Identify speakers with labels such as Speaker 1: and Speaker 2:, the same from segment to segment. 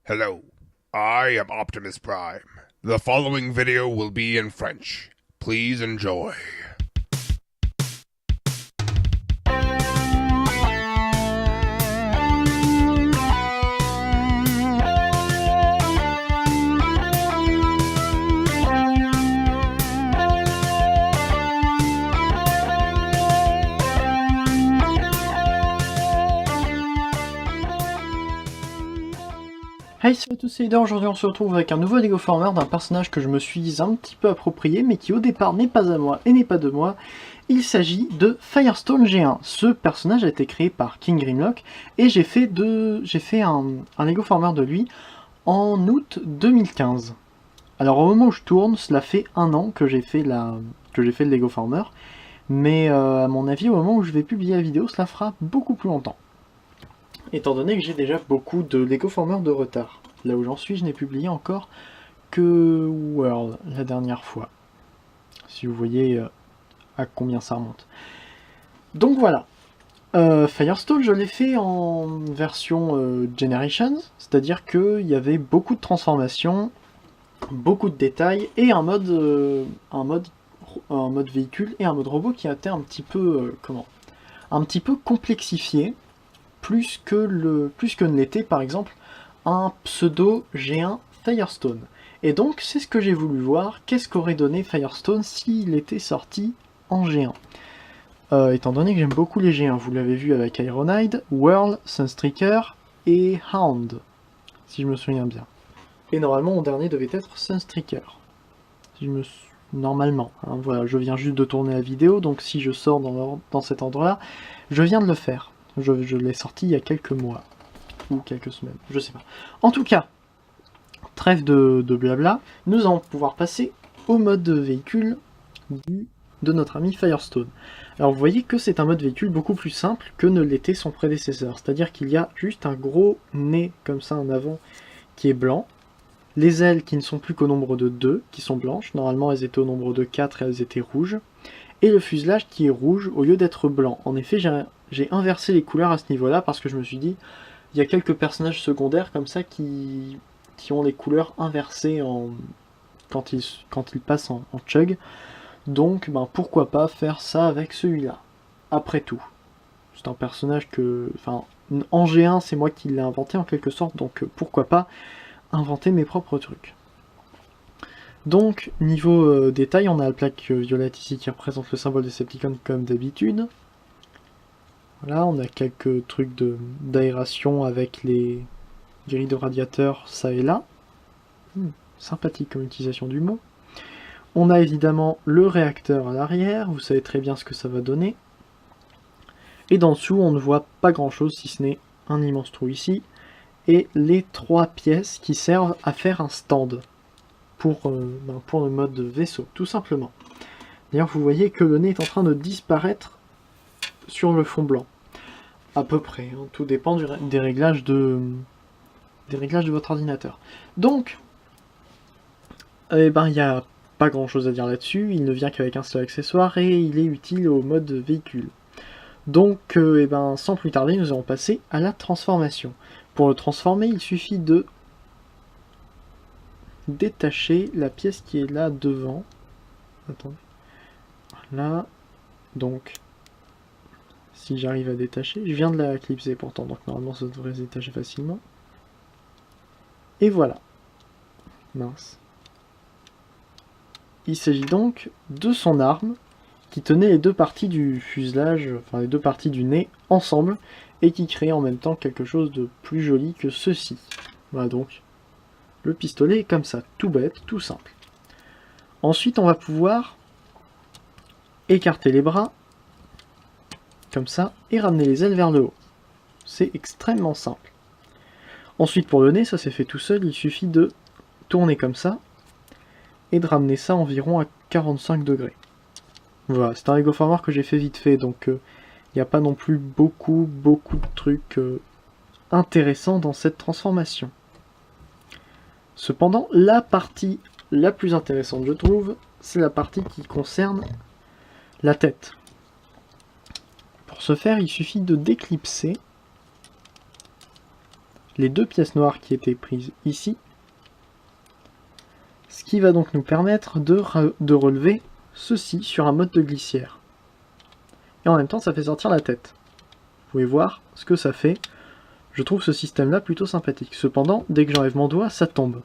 Speaker 1: Hello, I am Optimus Prime. The following video will be in French. Please enjoy.
Speaker 2: Hey, salut à tous, c'est Leader. Aujourd'hui on se retrouve avec un nouveau Lego Former d'un personnage que je me suis un petit peu approprié, mais qui au départ n'est pas à moi et n'est pas de moi. Il s'agit de Firestone G1. Ce personnage a été créé par King Grimlock et j'ai fait un Lego Former de lui en août 2015. Alors au moment où je tourne, cela fait un an que j'ai fait le Lego Former, mais à mon avis au moment où je vais publier la vidéo, cela fera beaucoup plus longtemps. Étant donné que j'ai déjà beaucoup de Lego Former de retard. Là où j'en suis, je n'ai publié encore que World la dernière fois. Si vous voyez à combien ça remonte. Donc voilà. Firestone, je l'ai fait en version Generations, c'est-à-dire qu'il y avait beaucoup de transformations, beaucoup de détails, et un mode véhicule et un mode robot qui a été un petit peu complexifié. Plus que ne l'était par exemple un pseudo G1 Firestone. Et donc c'est ce que j'ai voulu voir, qu'est-ce qu'aurait donné Firestone s'il était sorti en G1. Étant donné que j'aime beaucoup les G1, vous l'avez vu avec Ironhide, Whirl, Sunstreaker et Hound, si je me souviens bien. Et normalement mon dernier devait être Sunstreaker. Normalement, hein, voilà, je viens juste de tourner la vidéo, donc si je sors dans cet endroit-là, je viens de le faire. Je l'ai sorti il y a quelques mois, ou quelques semaines, je sais pas. En tout cas, trêve de blabla, nous allons pouvoir passer au mode véhicule de notre ami Firestone. Alors vous voyez que c'est un mode véhicule beaucoup plus simple que ne l'était son prédécesseur, c'est-à-dire qu'il y a juste un gros nez comme ça en avant qui est blanc, les ailes qui ne sont plus qu'au nombre de 2, qui sont blanches, normalement elles étaient au nombre de 4 et elles étaient rouges, et le fuselage qui est rouge au lieu d'être blanc. En effet, j'ai inversé les couleurs à ce niveau-là parce que je me suis dit, il y a quelques personnages secondaires comme ça qui ont les couleurs inversées quand ils passent en chug. Donc, pourquoi pas faire ça avec celui-là. Après tout, c'est un personnage que... Enfin, en G1, c'est moi qui l'ai inventé en quelque sorte, donc pourquoi pas inventer mes propres trucs. Donc, niveau détail, on a la plaque violette ici qui représente le symbole Decepticon comme d'habitude. Voilà, on a quelques trucs d'aération avec les grilles de radiateur ça et là. Sympathique comme utilisation du mot. On a évidemment le réacteur à l'arrière, vous savez très bien ce que ça va donner. Et d'en dessous, on ne voit pas grand chose si ce n'est un immense trou ici. Et les 3 pièces qui servent à faire un stand pour le mode vaisseau, tout simplement. D'ailleurs, vous voyez que le nez est en train de disparaître sur le fond blanc. À peu près, hein. Tout dépend des réglages de votre ordinateur. Donc, il n'y a pas grand chose à dire là-dessus, il ne vient qu'avec un seul accessoire et il est utile au mode véhicule. Donc, sans plus tarder, nous allons passer à la transformation. Pour le transformer, il suffit de détacher la pièce qui est là devant. Attendez. Voilà. Donc, si j'arrive à détacher, je viens de la clipser pourtant, donc normalement ça devrait se détacher facilement. Et voilà. Mince. Il s'agit donc de son arme qui tenait les deux parties du fuselage, enfin les deux parties du nez ensemble, et qui crée en même temps quelque chose de plus joli que ceci. Voilà donc. Le pistolet est comme ça, tout bête, tout simple. Ensuite, on va pouvoir écarter les bras, comme ça, et ramener les ailes vers le haut. C'est extrêmement simple. Ensuite, pour le nez, ça s'est fait tout seul, il suffit de tourner comme ça, et de ramener ça environ à 45 degrés. Voilà, c'est un Lego Former que j'ai fait vite fait, donc il n'y a pas non plus beaucoup de trucs intéressants dans cette transformation. Cependant, la partie la plus intéressante, je trouve, c'est la partie qui concerne la tête. Pour ce faire, il suffit de déclipser les 2 pièces noires qui étaient prises ici. Ce qui va donc nous permettre de relever ceci sur un mode de glissière. Et en même temps, ça fait sortir la tête. Vous pouvez voir ce que ça fait. Je trouve ce système-là plutôt sympathique. Cependant, dès que j'enlève mon doigt, ça tombe.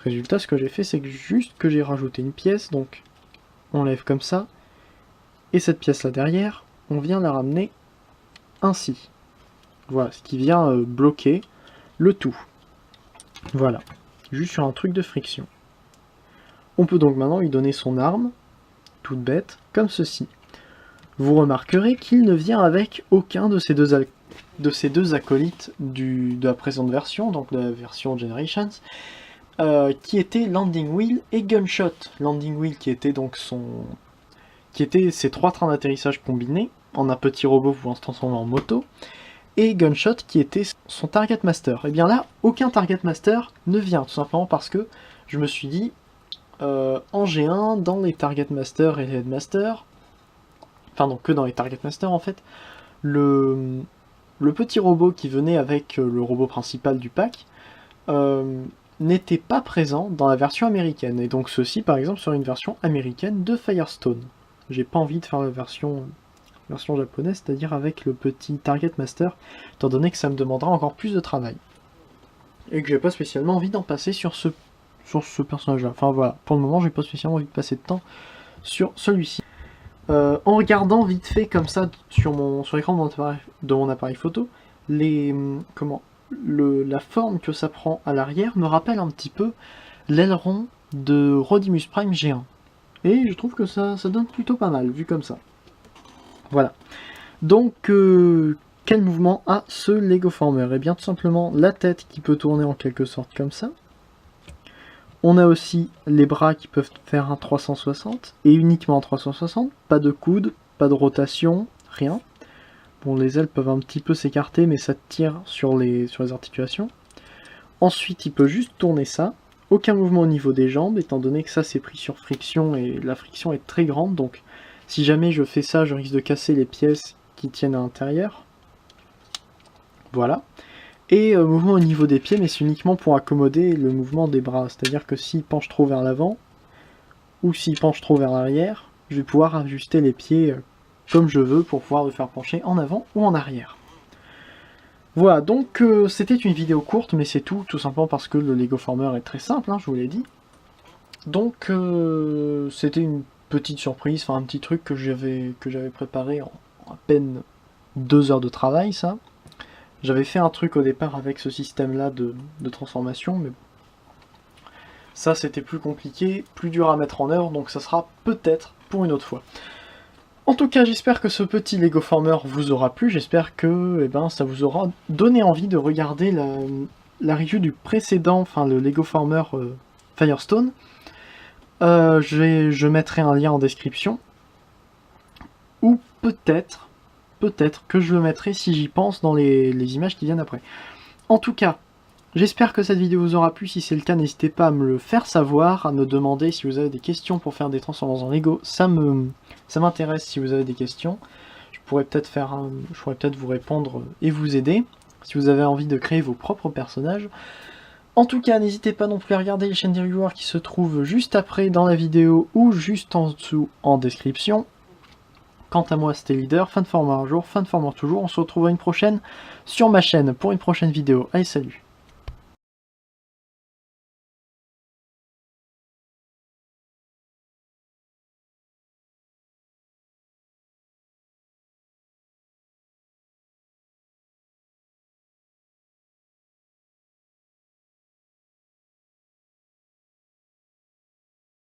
Speaker 2: Résultat, ce que j'ai fait, c'est que juste que j'ai rajouté une pièce, donc on lève comme ça. Et cette pièce-là derrière, on vient la ramener ainsi. Voilà, ce qui vient bloquer le tout. Voilà, juste sur un truc de friction. On peut donc maintenant lui donner son arme, toute bête, comme ceci. Vous remarquerez qu'il ne vient avec aucun de ces deux acolytes de la présente version, donc de la version Generations, qui étaient Landing Wheel et Gunshot. Landing Wheel qui était donc ces 3 trains d'atterrissage combinés, en un petit robot pouvant se transformer en moto, et Gunshot qui était son Target Master. Et bien là, aucun Target Master ne vient, tout simplement parce que je me suis dit, en G1, dans les Target Master et les Headmaster, enfin non, que dans les Target Master en fait, le petit robot qui venait avec le robot principal du pack n'était pas présent dans la version américaine, et donc ceci par exemple sur une version américaine de Firestone. J'ai pas envie de faire la version japonaise, c'est-à-dire avec le petit Target Master, étant donné que ça me demandera encore plus de travail. Et que j'ai pas spécialement envie d'en passer sur ce personnage-là. Enfin voilà, pour le moment j'ai pas spécialement envie de passer de temps sur celui-ci. En regardant vite fait comme ça sur l'écran de mon appareil photo, la forme que ça prend à l'arrière me rappelle un petit peu l'aileron de Rodimus Prime G1. Et je trouve que ça donne plutôt pas mal, vu comme ça. Voilà. Donc, quel mouvement a ce Lego Former? Eh bien, tout simplement, la tête qui peut tourner en quelque sorte comme ça. On a aussi les bras qui peuvent faire un 360, et uniquement un 360. Pas de coude, pas de rotation, rien. Bon, les ailes peuvent un petit peu s'écarter, mais ça tire sur les articulations. Ensuite, il peut juste tourner ça. Aucun mouvement au niveau des jambes, étant donné que ça c'est pris sur friction, et la friction est très grande, donc si jamais je fais ça, je risque de casser les pièces qui tiennent à l'intérieur. Voilà. Et mouvement au niveau des pieds, mais c'est uniquement pour accommoder le mouvement des bras. C'est-à-dire que s'il penche trop vers l'avant, ou s'il penche trop vers l'arrière, je vais pouvoir ajuster les pieds comme je veux pour pouvoir le faire pencher en avant ou en arrière. Voilà, donc c'était une vidéo courte, mais c'est tout simplement parce que le Lego Former est très simple, hein, je vous l'ai dit. Donc c'était une petite surprise, enfin un petit truc que j'avais préparé en à peine 2 heures de travail, ça. J'avais fait un truc au départ avec ce système-là de transformation, mais ça c'était plus compliqué, plus dur à mettre en œuvre, donc ça sera peut-être pour une autre fois. En tout cas, j'espère que ce petit Lego Former vous aura plu, j'espère que ça vous aura donné envie de regarder la review du précédent, enfin le Lego Former Firestone. Je mettrai un lien en description, ou peut-être que je le mettrai si j'y pense dans les images qui viennent après. En tout cas, j'espère que cette vidéo vous aura plu. Si c'est le cas, n'hésitez pas à me le faire savoir, à me demander si vous avez des questions pour faire des transformations en Lego. Ça m'intéresse si vous avez des questions. Je pourrais peut-être vous répondre et vous aider, si vous avez envie de créer vos propres personnages. En tout cas, n'hésitez pas non plus à regarder les chaînes des reviewers qui se trouvent juste après dans la vidéo ou juste en dessous en description. Quant à moi, c'était Leader, Fanformer un jour, Fanformer toujours. On se retrouvera une prochaine sur ma chaîne pour une prochaine vidéo. Allez, salut!